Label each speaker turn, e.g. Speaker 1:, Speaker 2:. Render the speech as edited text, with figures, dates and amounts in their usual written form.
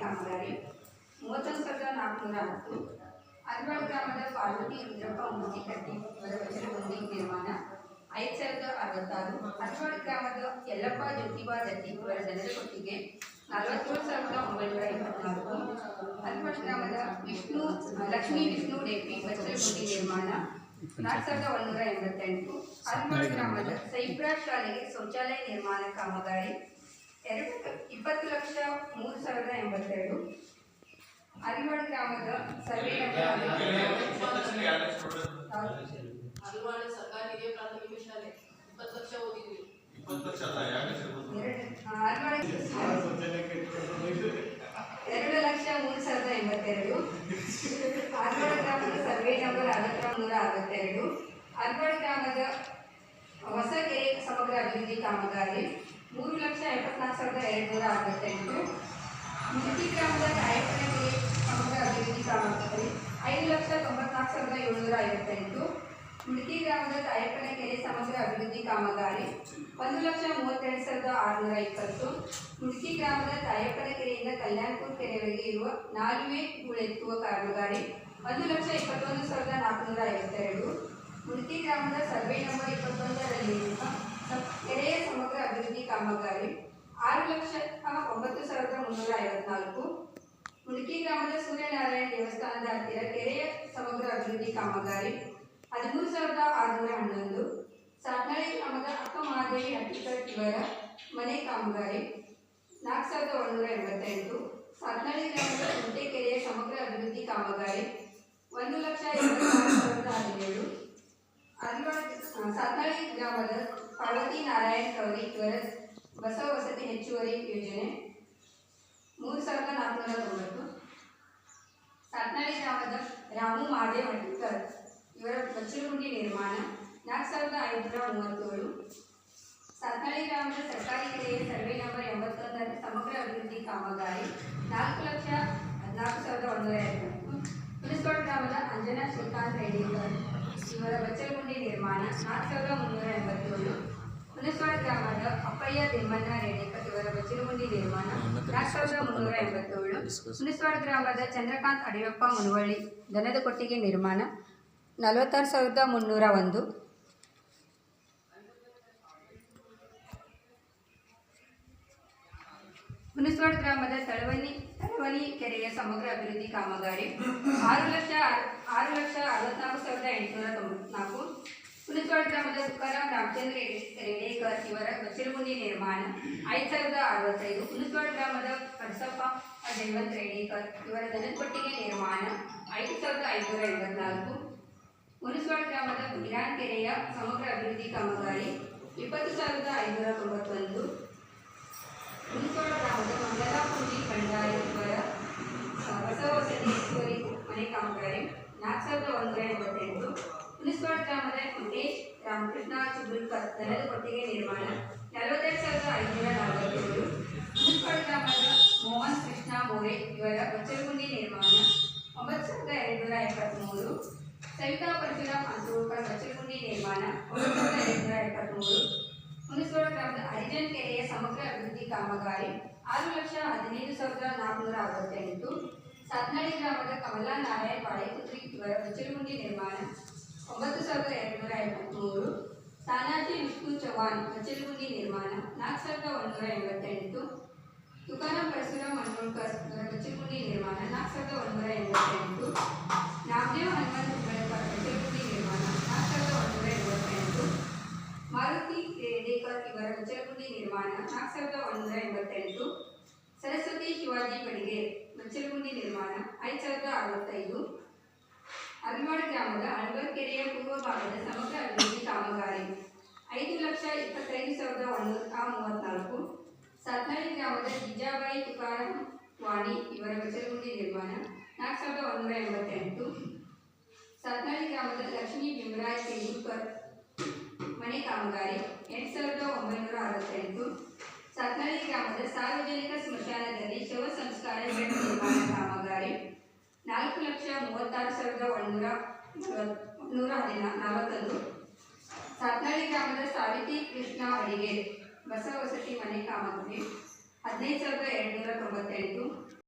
Speaker 1: ಕಾಮಗಾರಿ 31,410. ಅರ್ವಾಡ್ ಗ್ರಾಮದ ಪಾರ್ವತಿ ರುದ್ರಪ್ಪ ಮೂರ್ತಿಕಟ್ಟಿ ಅವರ ವಚನಗುಂಡಿ ನಿರ್ಮಾಣ 5,066. ಅರ್ವಾಡ್ ಗ್ರಾಮದ ಯಲ್ಲಪ್ಪ ಜ್ಯೋತಿಬಾ ದತ್ತಿ ಅವರ ಜನರ ಕೊಟ್ಟಿಗೆ 47,924. ಅರ್ವಾಡ್ ಗ್ರಾಮದ ಲಕ್ಷ್ಮೀ ವಿಷ್ಣು ಡೆಪ್ಪಿ ವಚನಗುಂಡಿ ನಿರ್ಮಾಣ 4,188. ಅರ್ವಾಡ್ ಗ್ರಾಮದ ಸೈಬ್ರಾಜ್ ಶಾಲೆಗೆ ಶೌಚಾಲಯ ನಿರ್ಮಾಣ ಕಾಮಗಾರಿ 20,03,082. ಅರಿವಾಡ್ ಗ್ರಾಮದ ಸರ್ವೆ
Speaker 2: ಅರಿವಾಡ ಸರ್ಕಾರಿ ಹಿರಿಯ ಪ್ರಾಥಮಿಕ ಶಾಲೆ 20 ಲಕ್ಷ ಓದಿದ್ವಿ.
Speaker 1: 2,03,082. ಅರ್ವಾಡ್ ಗ್ರಾಮದ ಸರ್ವೆ ನಂಬರ್ 6362. ಅರ್ವಾಡ್ ಗ್ರಾಮದ ಹೊಸಕೆರೆ ಸಮಗ್ರ ಅಭಿವೃದ್ಧಿ ಕಾಮಗಾರಿ 3,74,268. ಮುಲ್ಕಿ ಗ್ರಾಮದ ಕಾಯಕನಕೆರೆ ಸಮಗ್ರ ಅಭಿವೃದ್ಧಿ ಕಾಮಗಾರಿ 5,94,758. ಮುಲ್ಕಿ ಗ್ರಾಮದ ಕಾಯಕನಕೆರೆ ಸಮಗ್ರ ಅಭಿವೃದ್ಧಿ ಕಾಮಗಾರಿ 1,32,620. ಮುಲ್ಕಿ ಗ್ರಾಮದ ಕಾಯಕನಕೆರೆಯಿಂದ ಕಲ್ಯಾಣಪುರ ಕೆರೆವರೆಗೆ ಇರುವ ನಾಲುವೆ ಹೂಳೆತ್ತುವ ಕಾಮಗಾರಿ 1,51,452. ಮುಲ್ಕಿ ಗ್ರಾಮದ ಸರ್ವೆ ನಂಬರ್ 21ರಲ್ಲಿರುವ ಕೆರೆಯ ಸಮಗ್ರ ಅಭಿವೃದ್ಧಿ ಕಾಮಗಾರಿ 6,09,354. ಮುಲ್ಕಿ ಗ್ರಾಮದ ಸೂರ್ಯನಾರಾಯಣ ದೇವಸ್ಥಾನದ ಹತ್ತಿರ ಕೆರೆಯ ಸಮಗ್ರ ಅಭಿವೃದ್ಧಿ ಕಾಮಗಾರಿ 13,611. ಸಾತ್ನಳ್ಳಿ ಗ್ರಾಮದ ಅಕ್ಕ ಮಹಾದೇವಿ ಹಟ್ಟಿಕರ್ ಇವರ ಮನೆ ಕಾಮಗಾರಿ 4,188. ಸಾತ್ನಳ್ಳಿ ಗ್ರಾಮದ ಕುಂಟೆ ಕೆರೆಯ ಸಮಗ್ರ ಅಭಿವೃದ್ಧಿ ಕಾಮಗಾರಿ 1,24,17. ಸಾತ್ನಳ್ಳಿ ಗ್ರಾಮದ ಪಾರ್ವತಿ ನಾರಾಯಣ ಕವರಿ ಇವರ ಬಸವ ವಸತಿ ಹೆಚ್ಚುವರಿ ಯೋಜನೆ 3,490. ಸಾತ್ನಳ್ಳಿ ಗ್ರಾಮದ ರಾಮು ಮಹಾದೇವ್ ಹಟ್ಟಿಕರ್ ಇವರ ಬಚ್ಚಲಗುಂಡಿ ನಿರ್ಮಾಣ 4,537. ಸಾತ್ನಳ್ಳಿ ಗ್ರಾಮದ ಸರ್ಕಾರಿ ಕೆರೆಯ ಸರ್ವೆ ನಂಬರ್ 81ರ ಸಮಗ್ರ ಅಭಿವೃದ್ಧಿ ಕಾಮಗಾರಿ 4,14,150. ಹುಣಸ್ವಾಡ ಗ್ರಾಮದ ಅಂಜನಾ ಶ್ರೀಕಾಂತ್ ರೆಡ್ಡಿಕರ್ ಇವರ ಬಚ್ಚಲಗುಂಡಿ ನಿರ್ಮಾಣ 4,387. ಹುಣಸ್ವಾಡ ಗ್ರಾಮದ ಅಪ್ಪಯ್ಯ ದೇಮ್ಮಣ್ಣ ರೇಣೇಕರ್ ಇವರ ಬಚ್ಚಲಗುಂಡಿ ನಿರ್ಮಾಣ 4,387. ಹುಣಸ್ವಾಡ ಗ್ರಾಮದ ಚಂದ್ರಕಾಂತ್ ಅಡಿಯಪ್ಪ ಮುನವಳ್ಳಿ ದನದ ಕೊಟ್ಟಿಗೆ ನಿರ್ಮಾಣ 46,301. ಹುಣಸ್ವಾಡ ಗ್ರಾಮದ ತಳವನಿ ಕೆರೆಯ ಸಮಗ್ರ ಅಭಿವೃದ್ಧಿ ಕಾಮಗಾರಿ 6,64,894. ಹುಣಸ್ವಾಡ ಗ್ರಾಮದ ತುಕಾರಾಮ್ ರಾಮಚಂದ್ರ ರೇಣೇಕರ್ ಇವರ ಬಚ್ಚಲಗುಂಡಿ ನಿರ್ಮಾಣ 5,065. ಹುಣಸ್ವಾಡ ಗ್ರಾಮದ ಕಡ್ಸಪ್ಪ ಜಯವಂತ್ ರೇಣೇಕರ್ ಇವರ ದನದಕೊಟ್ಟಿಗೆ ನಿರ್ಮಾಣ 5,584. ಹುಣಸ್ವಾಡ ಗ್ರಾಮದ ಬಿರಾನ್ ಕೆರೆಯ ಸಮಗ್ರ ಅಭಿವೃದ್ಧಿ ಕಾಮಗಾರಿ 20,591. ಹುಣಸ್ವಾಡ ಗ್ರಾಮದ ಮಂಗಲಾಪುಂಜಿ ಬಂಡಾಯ ಇವರ ಬಸವ ವಸತಿ ಹೆಚ್ಚುವರಿ ಮನೆ ಕಾಮಗಾರಿ 4,188. ಹುಣಸ್ವಾಡ ಗ್ರಾಮದ ಕುಟೇಶ್ ರಾಮಕೃಷ್ಣ ಚುಬುಲ್ಕರ್ ದನದ ಕೊಟ್ಟಿಗೆ ನಿರ್ಮಾಣ 42,547. ಹುಣಸ್ವಾಡ ಗ್ರಾಮದ ಮೋಹನ್ ಕೃಷ್ಣ ಮೋರೆ ಇವರ ಬಚ್ಚಲಗುಂಡಿ ನಿರ್ಮಾಣ 9,273. ಸವಿತಾ ಪರಶುರಾಮ್ ಅಂತೂರ್ಕರ್ ಬಚ್ಚಲಗುಂಡಿ ನಿರ್ಮಾಣ 9,273. ಹುಣಸ್ವಾಡ ಗ್ರಾಮದ ಹರಿಜನ್ ಕೆರೆಯ ಸಮಗ್ರ ಅಭಿವೃದ್ಧಿ ಕಾಮಗಾರಿ 6,15,468. ಸಾತ್ನಳ್ಳಿ ಗ್ರಾಮದ ಕಮಲಾ ನಾರಾಯಣ್ ಬಾಳೆಪುತ್ರಿ ಇವರ ಬಚ್ಚಲಗುಂಡಿ ನಿರ್ಮಾಣ 9,253. ತಾನಾಜಿ ವಿಷ್ಣು ಚೌಹಾಣ್ ಬಚ್ಚಲಗುಂಡಿ ನಿರ್ಮಾಣ 4,188. ತುಕಾರಾಮ್ ಪರಶುರಾಮ್ ಮನ್ಗೋಳ್ಕರ್ ಇವರ ಬಚ್ಚಲಗುಂಡಿ ನಿರ್ಮಾಣ 4,188. ನಾಮದೇವ್ ಹನುಮಂತ್ ಹುಬ್ಬಳ್ಕರ್ ಬಚ್ಚಲಗುಂಡಿ ನಿರ್ಮಾಣ 4,188. ಮಾರುತಿ ರೇಡೇಕರ್ ಇವರ ಬಚ್ಚಲಗುಂಡಿ ನಿರ್ಮಾಣ 4,188. ಸರಸ್ವತಿ ಶಿವಾಜಿ ಬಡಿಗೆ ಬಚ್ಚಲಗುಂಡಿ ನಿರ್ಮಾಣ 5,065. ಅರಿವಾಡ್ ಗ್ರಾಮದ ಅಳ್ವರ್ಕೆರೆಯ ಪೂರ್ವ ಭಾಗದ ಸಮಗ್ರ ಅಭಿವೃದ್ಧಿ ಕಾಮಗಾರಿ 5,25,134. ಸಾತ್ನಳ್ಳಿ ಗ್ರಾಮದ ಜಿಜಾಬಾಯಿ ತುಕಾರಾಮ್ ವಾಣಿ ಇವರ ಬಚ್ಚಲಗುಂಡಿ ನಿರ್ಮಾಣ 4,188. ಸಾತ್ನಳ್ಳಿ ಗ್ರಾಮದ ಲಕ್ಷ್ಮೀ ಭೀಮರಾಜ್ ತೆಂಡೂಲ್ಕರ್ ಮನೆ ಕಾಮಗಾರಿ 8,968. ಸಾತ್ನಳ್ಳಿ ಗ್ರಾಮದ ಸಾರ್ವಜನಿಕ ಸ್ಮಶಾನದಲ್ಲಿ ಶವ ಸಂಸ್ಕಾರ ನಿರ್ಮಾಣ ಕಾಮಗಾರಿ 4,36,141. ಸಾತ್ನಳ್ಳಿ ಗ್ರಾಮದ ಸಾವಿತ್ರಿ ಕೃಷ್ಣ ಅಡಿಗೆ ಬಸವ ವಸತಿ ಮನೆ ಕಾಮಗಾರಿ 15,298.